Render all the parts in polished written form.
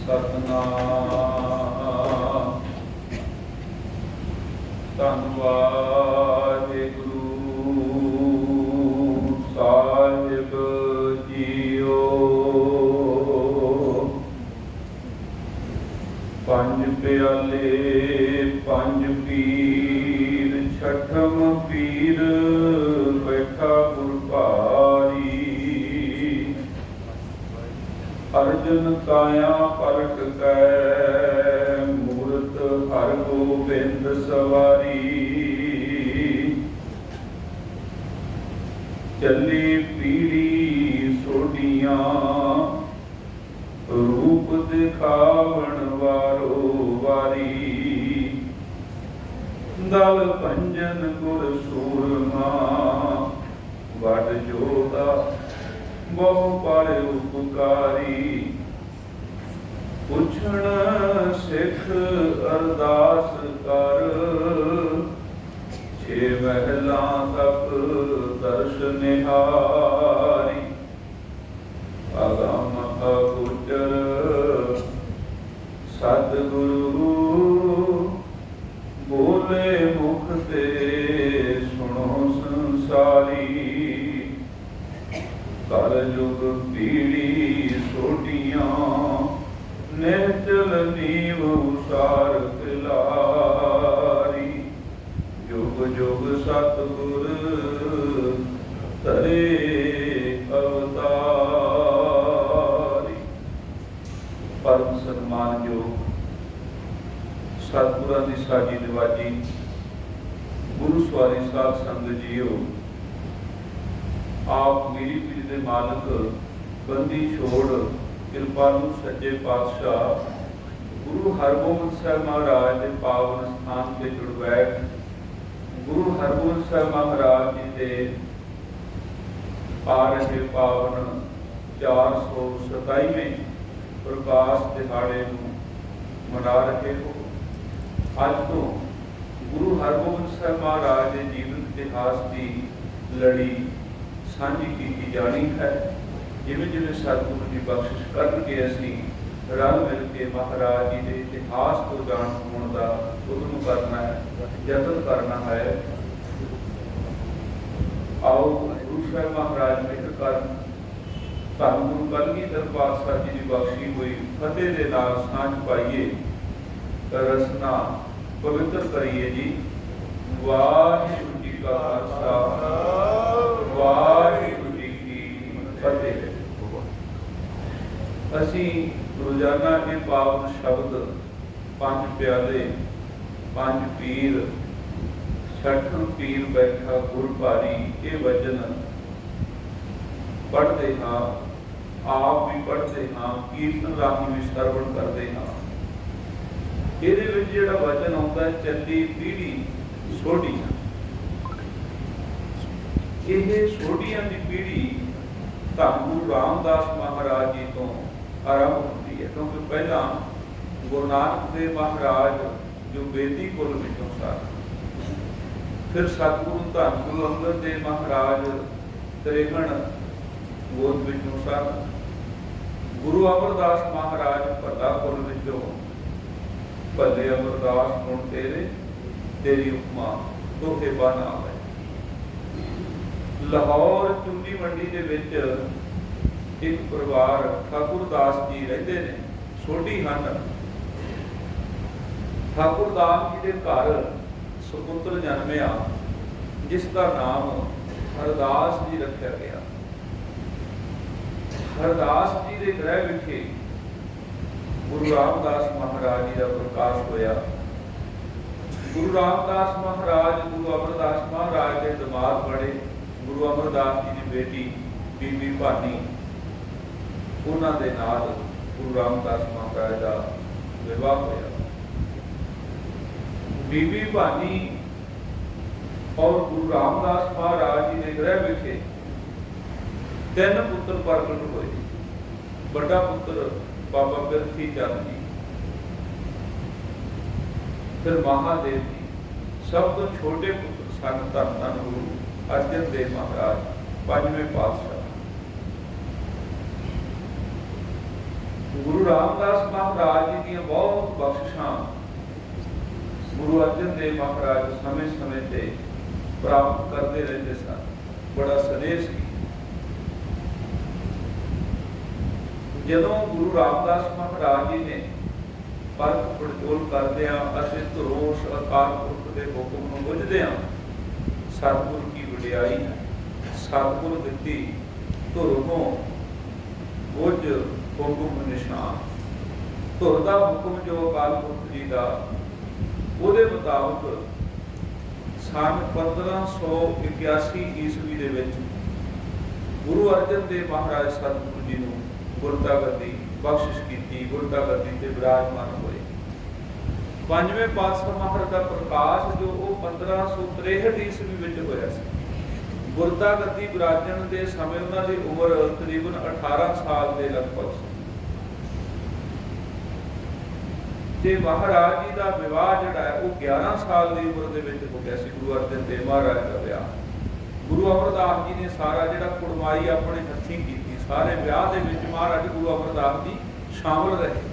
सतनाम धन वाहिगुरु साहिब जीओ। पंज प्याले पंज पीर छठम पीर बैठा गुर भारी। अर्जन काया पलट कै मूरत हर गोबिंद सवारी। चली पीढ़ी सोडियां रूप दिखावन वारो वारी। दल भंजन गुर सूरमा वड जोधा बहु पर उपकारी। पुछण सिख अरदास कर छे महला तक दर्श निहारी। अगम अगोचर सतगुरु बोले मुख ते सुनो संसारी। कल युग पीढ़ी सोटियां निश्चल नीव उसार खिलारी। जुग जुग सतगुर तरे अवतारी। परम सन्मान योग सतगुरां दी साजी निवाजी गुरु सवारी साध संगत जीओ। आप मेरी पीर दे मालक बंदी छोड़ कृपालु सच्चे पातशाह गुरु हरगोबिंद साहब महाराज के पावन स्थान पे जुड़ बैठ गुरु हरगोबिंद साहब महाराज जी के आ रहे पावन 427वें प्रकाश दिहाड़े मना रहे हो। अज तो गुरु हरगोबिंद साहब महाराज के जीवन इतिहास की लड़ी साझी की जानी है। जिमें जिमें सतगुरु की बख्शिश करके असी रल मिल के महाराज जी के इतिहास को जान होने का उद्यम करना है, यत्न करना है। आओ गुरु साहब महाराज मित्र कर धन गुरु कलगीधर पातशाह जी की बख्शी हुई फतेह के नाल सांझ पाइए, रसना पवित्र करिए जी। वाहिगुरू जी का खालसा वाहिगुरू जी की फतेह। असी रोजाना के पावन शब्द पंज प्याले पंज पीर छठम पीर बैठा गुर भारी ये वचन पढ़ते हाँ, आप भी पढ़ते हाँ, कीर्तन राही भी श्रवण करते हाँ। ये जिहड़ा वचन आता है चली पीढ़ी सोडियां, ये सोडियां की पीढ़ी धन गुरु रामदास महाराज जी तो आरंभ होती है। क्योंकि पहला गुरु नानक देव महाराज जो बेदी कुल विचों सन, फिर सतगुरु धन गुरु अंगद देव महाराज त्रेहण गोद विचों सन, गुरु अमरदास महाराज भला कुल विचों भले अमरदास गुण तेरे तेरी उपमा दोहे बन आवे। लाहौर चुंगी मंडी दे विच एक परिवार ठाकुरदास जी रहते ने, सोडी हन। ठाकुरदास जी के घर सुपुत्र जन्मिया जिसका नाम हरदास जी रखा गया। हरदास जी के गृह विखे गुरु रामदास महाराज जी का प्रकाश होया। गुरु रामदास महाराज गुरु अमरदास महाराज के दमाद बड़े गुरु अमरदास जी की बेटी बीबी भानी, उन्होंने दे नाल गुरु रामदास महाराज का विवाह होया। बीबी भानी और गुरु रामदास महाराज जी के गृह विखे 3 पुत्र प्रगट हुए। बड़ा पुत्र बाबा बिरथी चंद जी, फिर महादेव जी, सब तो छोटे पुत्र सन धन धन गुरु अर्जन देव महाराज 5वें पातशाह। गुरु रामदास महाराज जी दी बहुत बख्शिशां गुरु अर्जन देव महाराज समय समय ते प्राप्त करते रहते सन। बड़ा सनेह सी। जदों गुरु रामदास महाराज जी ने परख पड़चोल करदियां असित रोष अकाल पुरख के हुक्म नूं बुझदियां सतगुर की वडियाई सतगुर दित्ती धुर बुझ हुक्म निशान। धुर का हुक्म जो अकाल पुरख जी का ਉਹਦੇ मुताबिक सन 1581 ईस्वी ਦੇ ਵਿੱਚ गुरु अर्जन देव महाराज सतगुरु जी ਨੂੰ गुरता गद्दी बख्शिश की। गुरता गद्दी ते विराजमान होए। पंजवें पातशाह महाराज का प्रकाश जो वो 1563 ईस्वी ਵਿੱਚ ਹੋਇਆ ਸੀ। गुरता गद्दी विराजन ਦੇ ਸਮੇਂ ਉਹਨਾਂ ਦੀ ਉਮਰ ਤਕਰੀਬਨ 18 ਸਾਲ ਦੇ ਲਗਭਗ ਸੀ। ਤੇ महाराज जी का विवाह ਜਿਹੜਾ ਹੈ ਉਹ 11 ਸਾਲ ਦੀ ਉਮਰ ਦੇ ਵਿੱਚ ਹੋ ਗਿਆ ਸੀ। गुरु अर्जन देव महाराज का विवाह गुरु अमरदास जी ने सारा ਜਿਹੜਾ ਕੁੜਮਾਈ ਆਪਣੇ ਹੱਥੀਂ ਕੀਤੀ। ਸਾਰੇ ਵਿਆਹ ਦੇ ਵਿੱਚ ਮਹਾਰਾਜ ਗੁਰੂ ਅਮਰਦਾਸ ਜੀ ਸ਼ਾਮਲ ਰਹੇ।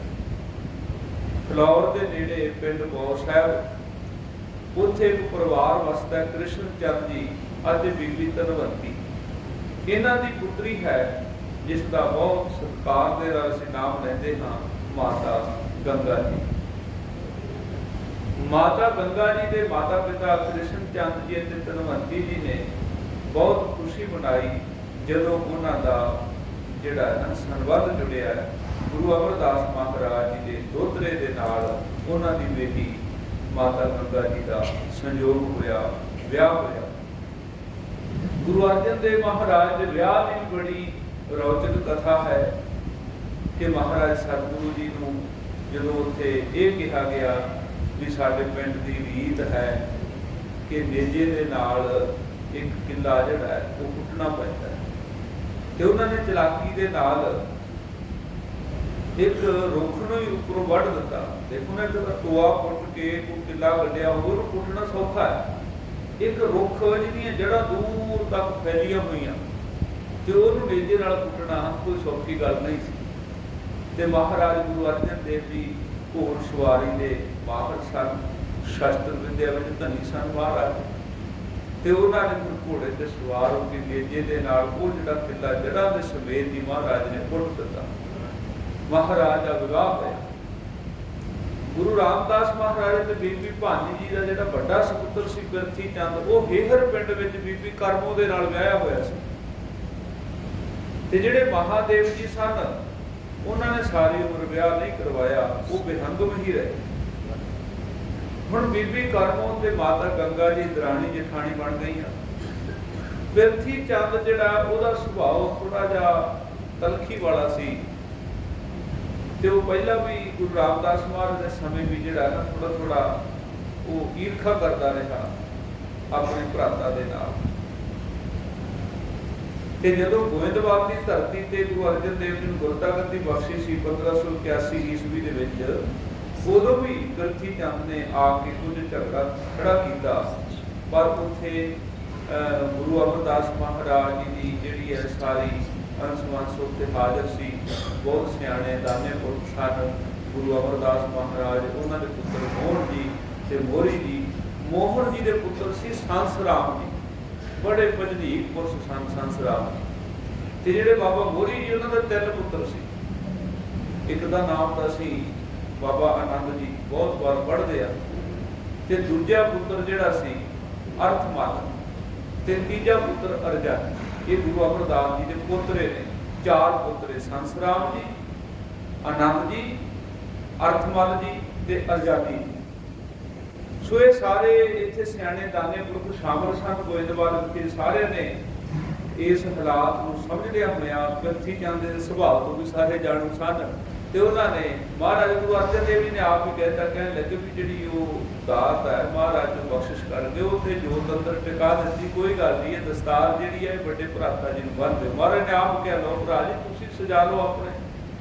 ਫਲੌਰ ਦੇ ਨੇੜੇ ਪਿੰਡ ਬੌਰ ਸਾਹਿਬ ਉੱਥੇ ਇੱਕ ਪਰਿਵਾਰ ਵਸਦਾ ਕ੍ਰਿਸ਼ਨ ਚੰਦ ਜੀ ਅਤੇ ਬੀਬੀ ਧਨਵੰਤੀ। ਇਹਨਾਂ ਦੀ ਪੁੱਤਰੀ ਹੈ ਜਿਸ ਦਾ ਬਹੁਤ ਸਤਿਕਾਰ ਦੇ ਨਾਲ ਅਸੀਂ ਨਾਮ ਲੈਂਦੇ ਹਾਂ ਮਾਤਾ ਗੰਗਾ ਜੀ। माता गंगा जी के माता पिता कृष्ण चंद जी ते धनवंती जी ने बहुत खुशी मनाई जदों उन्हां दा जिहड़ा है ना संबंध जुड़िया गुरु अमरदास महाराज जी के दोहतरे दे नाल उन्हां दी बेटी माता गंगा जी का संयोग होया विआह होया। गुरु अर्जन देव महाराज के विआह की बड़ी रोचक कथा है कि महाराज सतगुरु जी नूं जदों उत्थे इह कहा गया भी साडे पिंड दी रीत है कि नेजे दे नाल एक किला जिहड़ा है वो पुटना पैंदा है ते उन्हां ने चलाकी दे नाल एक रुख नूं ही उपरों वढ़ दिता। देखो ना जब टोआ पुट के कोई किला वड्डिया होवे उहनूं पुटना सौखा है। एक रुख जिहदियां जड़ां दूर तक फैलियां होईयां ते उहनूं नेजे नाल पुटना कोई सौखी गल नहीं सी। ते महाराज गुरु अर्जन देव जी घोड़ सवारी दे माहर सन, शस्त्र विद्या में धनी सन महाराज ते उन्होंने फिर घोड़े ते सवार होकर नेजे दे नाल वो जिहड़ा किला जड़ा दे समेत ही महाराज ने पुट दिता। महाराज का विवाह होया। गुरु रामदास महाराज ते बीबी भानी जी का जिहड़ा बड़ा सपुत्र सी बिरथी चंद वो हेहर पिंड विच बीबी करमों दे नाल विआहिया होया सी ते जिहड़े महादेव जी सन उन्होंने सारी उम्र विआह नहीं करवाया, वो बेहंगम ही रहे। हुण बीबी करमों ते माता गंगा जी दराणी जेठाणी बन गई। बिरथी चंद जिहड़ा उहदा सुभाव थोड़ा जिहा तलखी वाला सी ते वो पहला भी गुरु रामदास महाराज के समय भी जिहड़ा ना थोड़ा थोड़ा वो ईर्खा करता रहा अपने भराता दे नाल। कि जदों गोविंदवाल की धरती ते गुरु अर्जन देव जी गुरता गद्दी बख्शी सी 1581 ईस्वी दे विच उदों भी बिरथी चंद ने आके कुछ झगड़ा खड़ा किया पर उत्थे गुरु अमरदास महाराज जी की जिहड़ी है सारी अंश उत्ते हाजिर सी। बहुत सियाणे दाने पुरख सन गुरु अमरदास महाराज। उन्हां दे पुत्र मोहन जी ते मोहरी जी। मोहन जी के पुत्र सी संस राम जी बड़े भजनीक पुरुष सन संस राम ते जिहड़े बाबा मोहरी जी उन्हां दे 3 पुत्र सी। एक दा नाम दा सी बाबा आनंद जी बहुत बार पढ़दे आ ते दूजा पुत्र जिहड़ा सी अर्थमल ते तीजा पुत्र अरजन। ये गुरु अमरदास जी के पोतरे ने। 4 पोतरे संस राम जी आनंद जी अर्थमल जी ते अरजादी जी। सो ये सारे इत्थे सियाणे दाने पुरख शामिल सन। गोविंदवाल के सारे ने इस हालात को समझदे होया बिरथी चंद के सुभाव तो भी सारे जाणू सन ते उन्होंने महाराज गुरु अर्जन देव जी ने आप ही कहता कहने लगे भी जिहड़ी वो दात है महाराज जो बख्शिश करके उत्थे जोत अंदर टिका दित्ती। कोई गल नहीं है दस्तार जिहड़ी है बड़े भराता जी नूं बन्ह दे। महाराज ने आप कह लो भरा जी तुसीं सजा लो अपने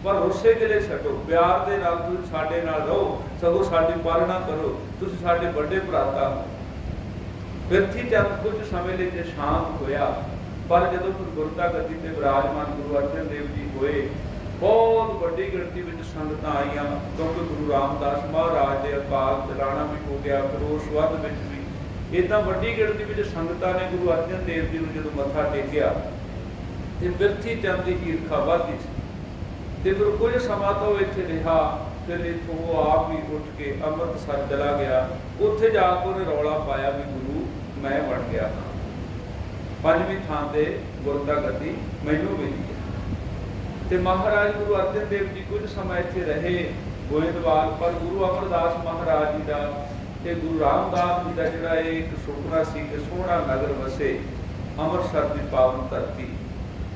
पर रुस्से गिले छड्डो प्यार दे नाल तुसीं साडे नाल रहो सगों साडी पालना करो तुसीं साडे बड़े भराता। बिरथी चंद कुछ समय लई शांत होया पर जदों गुरता गद्दी ते विराजमान गुरु अर्जन देव जी होए बहुत वड्डी गिणती में संगतां आईयां, क्योंकि गुरु रामदास महाराज के अकाल चलाना भी हो गया, फिर उस वध विच भी इदां वड्डी गिणती में संगतां ने गुरु अर्जन देव जी नूं जदों मत्था टेकिया ते बिरथी चंद की ईर्खा वधदी सी। ते फिर कुछ समा तो इत्थे रहा, फिर इत्थों वो आप ही उठ के अमृतसर चला गया। उत्थे जाके उन्हें रौला पाया भी गुरु मैं बन गया हाँ, पंजवीं थां ते गुरता गद्दी मैनूं मिली है। ते महाराज गुरु अर्जन देव जी कुछ समय इत्थे रहे गोइंदवाल, पर गुरु अमरदास महाराज जी का ते गुरु रामदास जी का जिहड़ा एक सुपना सी कि सोहना नगर वसे अमृतसर की पावन धरती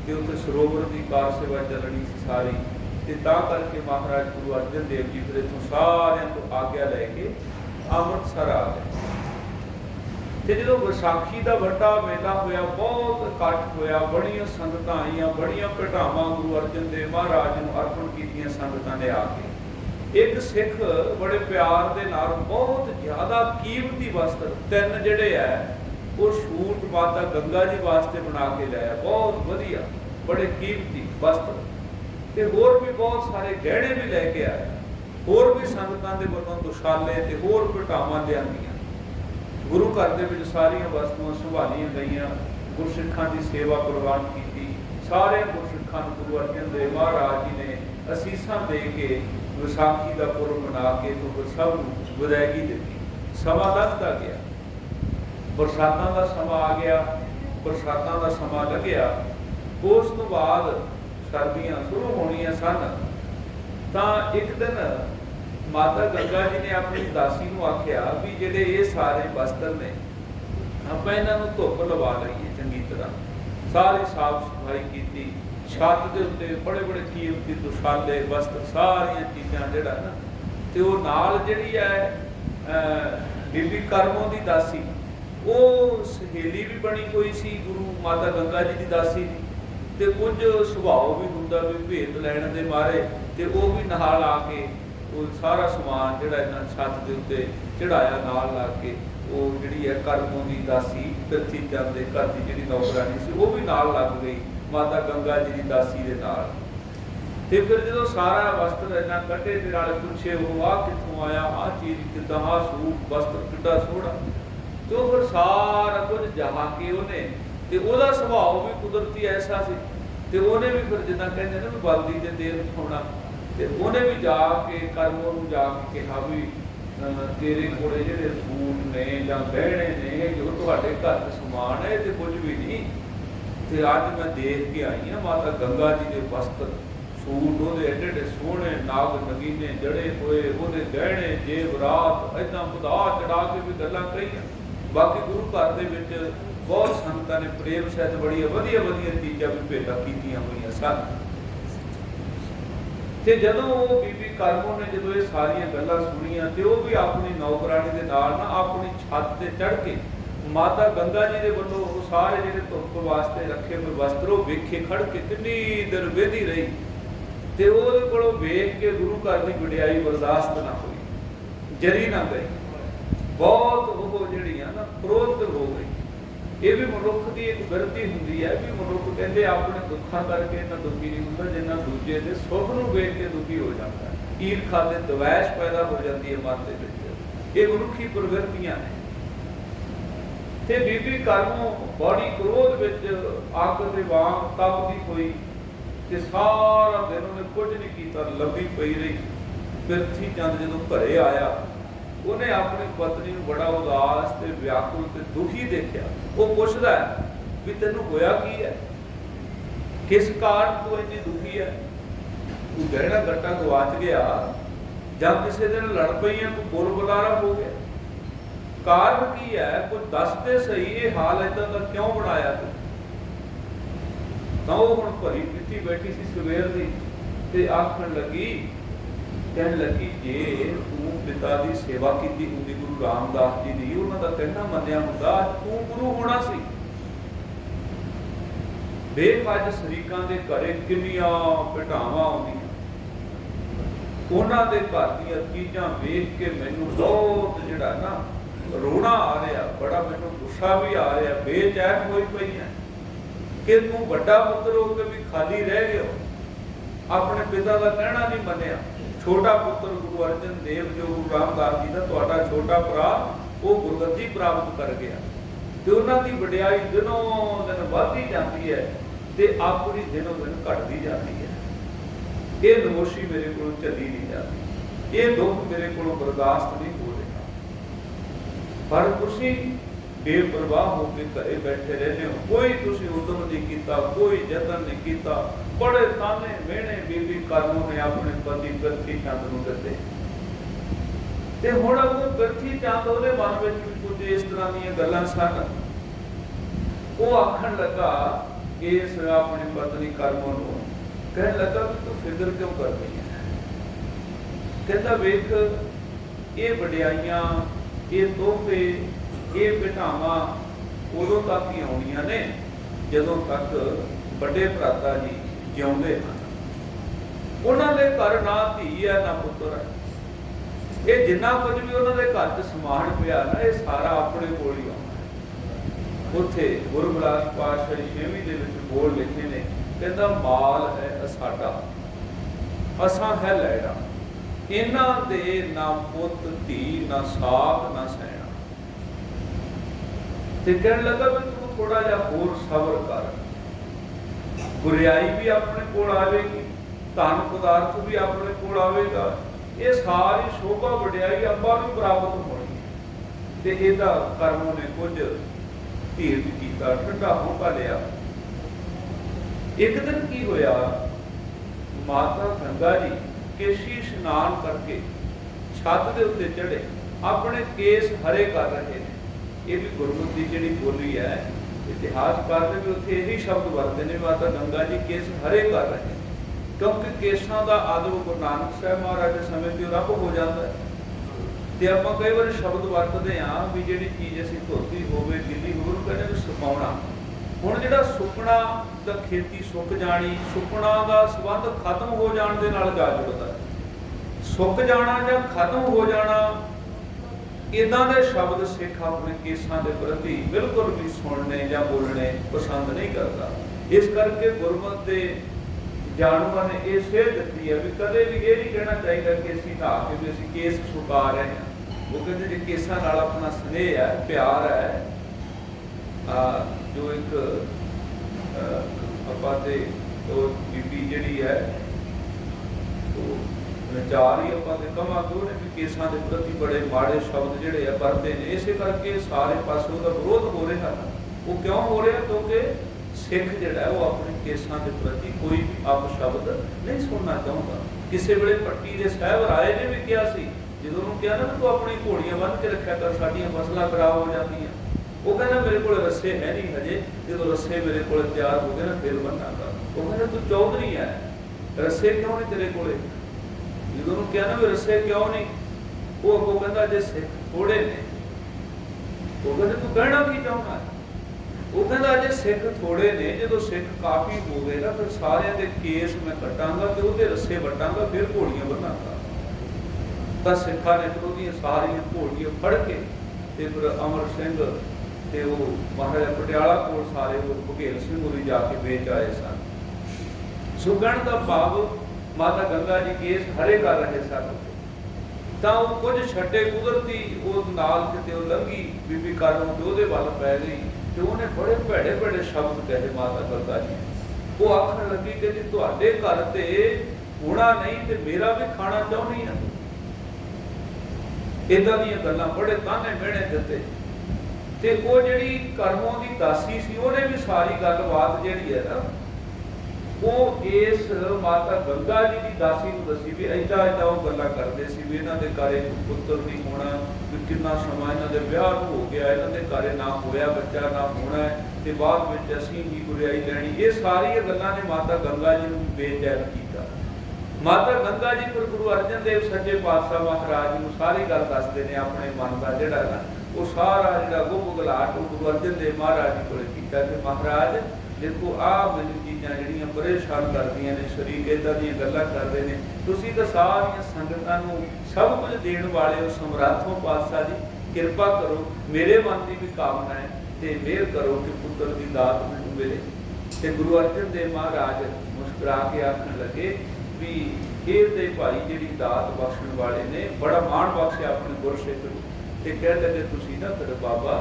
ते उत्थे सरोवर की कार सेवा चलनी सी सारी, ते तां करके महाराज गुरु अर्जन देव जी फिर इत्थों सारिआं तो आग्या लैके अमृतसर आ गए। ते जो विसाखी का वड्डा मेला होया, बहुत इकट्ठ होया, बड़ियां संगतां आईयां, बड़ियां भेटावां गुरु अर्जन देव महाराज नूं अर्पण कीतियां संगतां ने आके। एक सिख बड़े प्यार दे नाल बहुत ज़्यादा कीमती वस्त्र तीन जिहड़े है वो सूट माता गंगा जी वास्ते बना के लाया, बहुत वधिया बड़े कीमती वस्त्र, ते होर भी बहुत सारे गहणे भी लैके आए, होर भी संगतां दे वल्लों दुशाले ते होर भेटावां लिआंदियां। गुरु घर दे विच सारियां वस्तुआं संभालीआं गईआं, गुरसिखां की सेवा प्रवान की, सारे गुरसिखां नूं गुरु अर्जन देव महाराज जी ने असीसां दे के विसाखी का पुरब मना के तो फिर सब नूं विदायगी दित्ती। समा लंघदा गया, बरसातां का समा आ गया, बरसातां का समा लंघिया, उस तो बाद सर्दियां शुरू होणीआं सन। तां एक दिन माता गंगा जी ने अपनी दासी नूं आख्या भी जिहड़े ये सारे वस्त्र ने आपां इन्हां नूं धुप लवा लईए चंगी तरह, सारी साफ सफाई की, छत के उत्ते बड़े बड़े कीमती दुशाले वस्त्र सारियां चीज़ां जिहड़ा ना, ते वो नाल जिहड़ी है बीबी करमों की दासी, वो सहेली भी बनी हुई सी गुरु माता गंगा जी की दासी दी, ते कुछ सुभाव भी हुंदा भी भेद लैण दे मारे, ते वो भी नाल आके वो सारा समान जिहड़ा इन्हां छत के उत्ते चढ़ाया नाल ला के, वो जिहड़ी है करमों की दासी बिरथी चंद दे घर की जिहड़ी नौकरानी सी वो भी नाल लग गई माता गंगा जी की दासी दे नाल। ते फिर जो सारा वस्त्र इन्ना कटे दे नाल पुछे वो आ कित्थों आया, आ चीज़ किद्दां, आ सूट वस्त्र किड्डा सोहना, तो फिर सारा कुछ जहा के उहने, ते ओहदा सुभाव भी कुदरती ऐसा सी, ते उहने भी फिर जिद्दां कहंदे ने बलदी ते देर दिखाउणा, ते उहने भी जाके करमों नूं जाके कहा भी तेरे कोले जिहड़े सूट ने जां गहणे ने जो तुहाडे घर च समान है ते कुछ भी नहीं, ते अज मैं देख के आई हाँ माता गंगा जी के वस्त्र सूट उहदे एडे एडे सोहणे नाग नगीने जड़े होए, उहदे गहणे जेवरात इदां ਵਧਾ चढ़ा के भी गल्लां कहीआं। बाकी गुरु घर दे विच बहुत संगतां ने प्रेम सहित बड़ियां वधिया वधिया चीज़ां भी भेटां कीतियां होईआं सन। ते जदों वो बीबी करमों ने जदों ये सारियां गल्लां सुनियां, ते वो भी अपनी नौकरानी दे नाल ना अपनी छत ते चढ़ के माता गंगा जी दे वल्लों वो सारे जिहड़े धुप वास्ते रखे हुए वस्त्र वेखे खड़ के किन्नी देर वेंदी रही, ते ਉਹਦੇ ਕੋਲੋਂ ਵੇਖ के गुरु घर की वडियाई बर्दाश्त ना हुई, जरी ना गई, बहुत वो जिहड़ियां ना क्रोध हो गई। ये भी मनुख की एक गलती होंदी है भी मनुख कहते अपने दुखा करके इन्ना दुखी नहीं होंदा जिन्ना दूजे के सुख नूं वेख के दुखी हो जाता है। ईर्खा ते द्वेष पैदा हो जाती है मन दे विच, ये मनुखी प्रवृत्तियां ने। ते बीबी करमों बड़ी क्रोध विच अग दे वांग तपदी होई, ते सारा दिन उन्हें कुछ नहीं कीता, लंबी पई रही। बिरथी चंद जदों घरे आया उन्हें अपनी पत्नी नूं बड़ा उदास ते व्याकुल ते दुखी देखिया। वो पुछदा है भी तैनूं होया की है, किस कारण तू इन्नी दुखी है, तू गहना गट्टा गवाच गया जां किसी दिन लड़ पई है, कोई बोल बुलारा हो गया, कारण की है, कुछ दस दे सही ये हाल इदां दा क्यों बनाया तू। तां वो हुण भरी पीती बैठी सी सवेर दी, ते आखण लगी कहन लगी जे तू पिता की सेवा की होंदी गुरु रामदास जी की, उन्होंने का कहना मनिया होंदा तू गुरु होना सी। देख अज शरीकां दे घरे किन्नियां भेटावां आउंदियां, उन्हां दे घर दीयां चीज़ां वेख के मैनूं बहुत जिहड़ा ना रोना आ रहा, बड़ा मैनूं गुस्सा भी आ रहा, बेचैन होई पई है कि तू बड़ा पुत्र हो के भी खाली रह गया। अपने पिता का कहना नहीं मनिया। छोटा पुत्र गुरु अर्जन देव जो गुरु रामदास जी का तुहाडा छोटा भरा वो गुरगद्दी प्राप्त कर गया ते उन्हां दी वडियाई दिनों दिन वधदी जाती है ते अपनी दिनों दिन घटदी जाती है। ये नमोशी मेरे को चली नहीं जाती, ये दुख मेरे को बर्दाश्त नहीं हो रहा। पर तुसी बेपरवाह होकर घरे बैठे रहने हो, कोई तुसी उद्यम नहीं किया, कोई जतन नहीं किया। बड़े ताने मेहने बीबी कर्मों ने अपने पति पृथ्वी चंद नूं दिते ते हुण वो पृथ्वी चंद उहदे मन विच कुछ इस तरह दी गल्लां सन। वो आखण लगा इस अपनी पत्नी कर्मों नूं, कहण लगा कि तू फिक्र क्यों कर रही है। कहता वेख ये वडियाइयां, ये तोहफे, ये बिठावा उदों तक ही आउणियां ने जदों तक बड़े भराता जी जिउंदे हन। उन्हां दे घर ना धी है ना पुत्र है, ये जिन्ना कुछ भी उन्हां दे घर च समान पिया ना ये सारा अपने कोल ही आउंदा। उत्थे गुरु बिलास पातशाह 6वीं दे विच बोल लिखे ने, कहंदा माल है साडा, असां है लैड़ा, इन्हां दे ना पुत धी ना साग ना सैना। ते कहण लगा भी तू थोड़ा जिहा होर सबर कर, गुरियाई भी अपने कोल आवेगी, धन पदार्थ भी अपने कोल आवेगा, ये सारी शोभा वडियाई अब्बा नूं प्राप्त होनी है। ते इहदा कर्मों ने कुछ धीरज कीता, ठंडा होका लिया। एक दिन की होया, माता गंगा जी केशी स्नान करके छत दे उत्ते चढ़े, अपने केस हरे कर रहे हैं। ये भी गुरमुखी की जिहड़ी बोली है, इतिहासकार ने भी उत्थे यही शब्द वरते ने, माता गंगा जी केस हरे कर रहे हैं, क्योंकि केसां दा आदर गुरु नानक साहब महाराज के समय ते रब हो जाता है। ते आपां कई बार शब्द वरतदे हां भी जिहड़ी चीज़ असीं धोती होवे गिल्ली होवे उहनूं कहंदे ने सुकाउणा। हुण जिहड़ा सुकना दा खेती सुक जानी, सुकना दा संबंध खत्म हो जाण दे नाल जा जुड़दा है। सुक जाना जां खत्म हो जाना, इदां दे शब्द सिख अपने केसां दे प्रति बिल्कुल भी सुनने जां बोलने पसंद नहीं करता। इस करके गुरमत दे जानवर ने ये सेध दी है भी कदे भी ये नहीं कहना चाहिए कि असीं नहा के भी असीं केस सुका रहे हैं। वो कहते जो केसां नाल अपना स्नेह है, प्यार है, जो एक आपां दे तो बीबी जिहड़ी है तो चार ही आपां दे कहांगे उहने भी केसां दे प्रति बड़े माड़े शब्द जिहड़े आ वरते ने। इसे करके सारे पासे उहदा विरोध हो रहा है। वो क्यों हो रहा? क्योंकि सिख जिहड़ा है वो अपने केसां के प्रति कोई भी अपशब्द नहीं सुनना चाहता। किसी वेले पट्टी के साहब राय ने भी कहा सी, जो कहा ना तू अपनी घोड़ियां बन के रखा कर, साडियां फसलां खराब हो जांदियां। वो कहना मेरे को रस्से है नहीं हजे, जो रस्से मेरे को तैयार हो गए ना फिर बनना कर। वो कहना तू चौधरी है, रस्से क्यों नहीं तेरे को? जो कहा ना भी रस्से क्यों नहीं, वो अगों कहता जे सिख थोड़े ने। वो कहते तू कहना की चाहता है? वो कहता जे सिख थोड़े ने, जो सिख काफ़ी हो गए ना फिर सारे दे केस मैं कटांगा तो वो रस्से वटांगा फिर घोड़ियां बनांगा। तो सिखा ने फिर वो सारियां घोड़ियां फड़ के ते फिर अमर सिंह ते वो महाराजा पटियाला कोल सारे वो भुगेल सिंह होरी जाके बेच आए सन। सुगण का भाव माता गंगा जी केस हरे कर रहे सन। तो कुछ छट्टे कुदरती वो नाल किते वो लंघी बीबी कर्म ते ओहदे वल पै गई ते उन्हें बड़े भैड़े भैड़े शब्द कहे माता गंगा जी। वो आखण लगी कि जी तुहाडे घर ते होना नहीं ते मेरा भी खाना चाहुंदी है। इदां दीयां गल्लां बड़े ताने मिहणे दित्ते ते वो जिहड़ी कर्मों की दासी सी उहने भी सारी गलबात जिहड़ी है ना वो इस माता गंगा जी की दासी नूं दसी भी ऐदा ऐदा वो गल्लां करदे सी भी इन्हां दे घरे पुत्र नहीं होना, भी कितना समा इन्हां दे विआह नूं हो गया, इन्हां दे घरे ना होया बच्चा ना होना है ते बाद विच असीं ही गुरियाई लैणी। ये सारी गल्लां ने माता गंगा जी नूं बेचैन कीता। माता गंगा जी फिर गुरु अर्जन देव सच्चे पातशाह महाराज नूं सारी गल दसदे ने अपने मन दा जिहड़ा ना वो सारा जिहड़ा गुप गलाट गुरु अर्जन देव महाराज जी कोल कीता कि महाराज देखो आ मैनूं चीज़ां जिहड़ियां परेशान करदियां ने, शरीक इदां दीयां गल्लां करदे ने, तुसीं तां सारियां संगतां नूं सब कुछ देण वाले हो, समर्थों पातशाह जी किरपा करो, मेरे मन की भी कामना है ते मेहर करो कि पुत्र की दात मैनूं मिले। ਤੇ ਗੁਰੂ ਅਰਜਨ ਦੇਵ ਮਹਾਰਾਜ ਮੁਸਕਰਾ ਕੇ ਆਖਣ ਲੱਗੇ ਵੀ ਇਹ ਤੇ ਭਾਈ ਜਿਹੜੀ ਦਾਤ ਬਖਸ਼ਣ ਵਾਲੇ ਨੇ ਬੜਾ ਮਾਣ ਬਖਸ਼ਿਆ ਆਪਣੇ ਗੁਰਸਿੱਖ ਨੂੰ। ਤੇ ਕਹਿ ਲੱਗੇ ਤੁਸੀਂ ਨਾ ਫਿਰ ਬਾਬਾ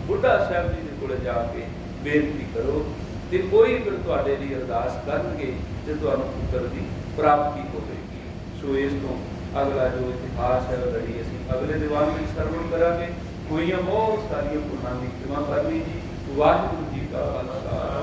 ਬੁੱਢਾ ਸਾਹਿਬ ਜੀ ਦੇ ਕੋਲ ਜਾ ਕੇ ਬੇਨਤੀ ਕਰੋ ਤੇ ਕੋਈ ਫਿਰ ਤੁਹਾਡੇ ਲਈ ਅਰਦਾਸ ਕਰਨਗੇ ਤੇ ਤੁਹਾਨੂੰ ਪੁੱਤਰ ਦੀ ਪ੍ਰਾਪਤੀ ਹੋਵੇਗੀ। ਸੋ ਇਸ ਤੋਂ ਅਗਲਾ ਜੋ ਇਤਿਹਾਸ ਹੈ ਉਹ ਲੜੀ ਅਸੀਂ ਅਗਲੇ ਦੀਵਾਨ ਵਿੱਚ ਸਰਵਣ ਕਰਾਂਗੇ। ਹੋਈਆਂ ਬਹੁਤ ਸਾਰੀਆਂ ਭੁੱਲਾਂ ਦੀ ਖਿਮਾ ਕਰਨੀ ਜੀ। ਵਾਹਿਗੁਰੂ ਜੀ ਕਾ ਖਾਲਸਾ।